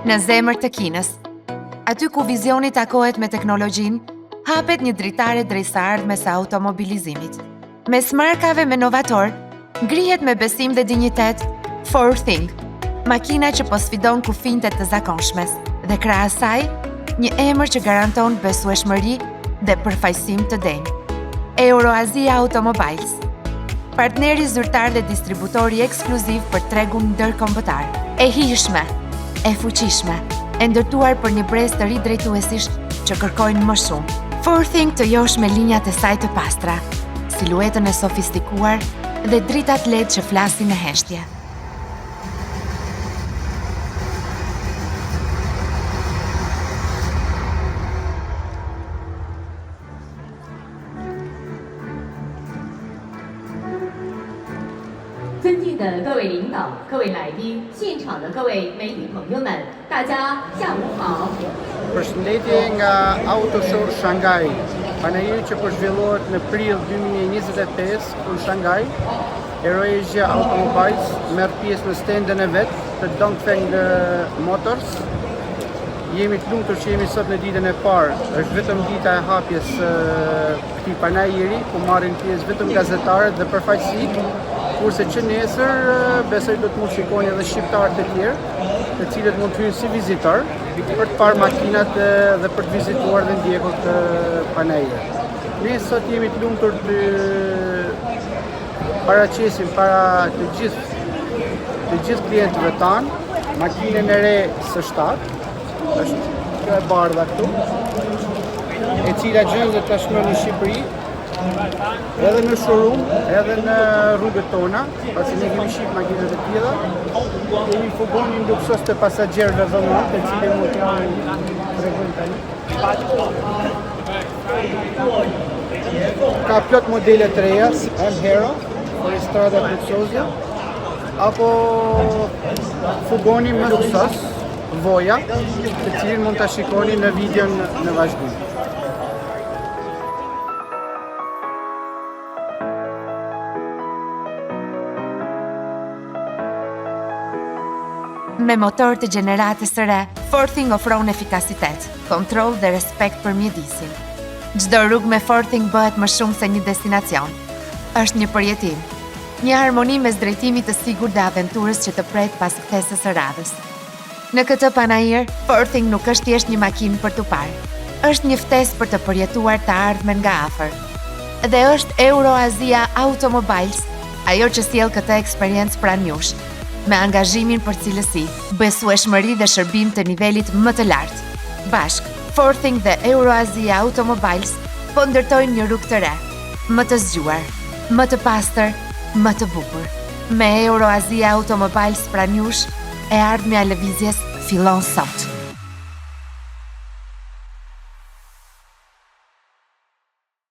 Në zemër të Kinës, aty ku vizioni takohet me teknologjinë, hapet një dritare drejt së ardhmes së automobilizimit. Mes markave me novator, ngrihet me besim dhe dinjitet Forthing, makina që po sfidon kufinjtë të zakonshmes, dhe krahas saj, një emër që garanton besueshmëri dhe përfaqësim të denjë. Euroazia Automobiles, partneri zyrtar dhe distributori ekskluziv për tregun ndërkombëtar. E hijshme, e fuqishme, e ndërtuar për një brez të ri drejtuesish që kërkojnë më shumë. Forthing të josh me linjat e saj të pastra, siluetën e sofistikuar dhe dritat LED që flasin në heshtje. 尊敬的各位领导、各位来宾、现场的各位媒体朋友们，大家下午好。 Përshëndetje nga Auto Show Shanghai, panajiri që po zhvillohet në prill 2025 në Shanghai. Euroazia Automobiles merr pjesë në stendin e vet të Dongfeng Motors. Jemi të lumtur që jemi sot në ditën e parë. Është vetëm dita e hapjes këtij panajiri, ku marrin pjesë vetëm gazetarët dhe përfaqësit, kurse që nesër besoj do të mund shikoni edhe shqiptarë të tjerë, të cilët mund të hyjnë si vizitor për të parë makinat dhe për të vizituar dhe ndjekur të panajrit. Ne sot jemi të lumtur të paraqesim para të gjithë klientëve tanë makinën e re së shtatë, është kjo e bardha këtu, e cila gjendet tashmë në Shqipëri, edhe në showroom, edhe në rrugët tona, pasi ne kemi shif makinat e tjera. Kemi furgonin luksos të pasagjerëve dhënë, të cilën mund t'ja tregojmë tani. Ka plot modele të reja, si M-Hero, Strada luksoze, apo furgoni më luksos, Voja, të cilin mund ta shikoni në videon në vazhdim. Me motor të gjeneratës së re, Forthing ofron efikasitet, kontroll dhe respekt për mjedisin. Çdo rrugë me Forthing bëhet më shumë se një destinacion. Është një përjetim, një harmoni mes drejtimit të sigurt dhe aventurës që të pret pas kthesës së radhës. Në këtë panajir, Forthing nuk është thjesht një makinë për t'u parë. Është një ftesë për të përjetuar të ardhmen nga afër. Dhe është Euroazia Automobiles, ajo që sjell këtë eksperiencë pranë jush, me angazhimin për cilësi, besueshmëri dhe shërbim të nivelit më të lartë. Bashk, Forthing dhe Euroazia Automobiles po ndërtojnë një rrugë të re, më të zgjuar, më të pastër, më të bukur. Me Euroazia Automobiles pranë jush, e ardhmja e lëvizjes fillon sot.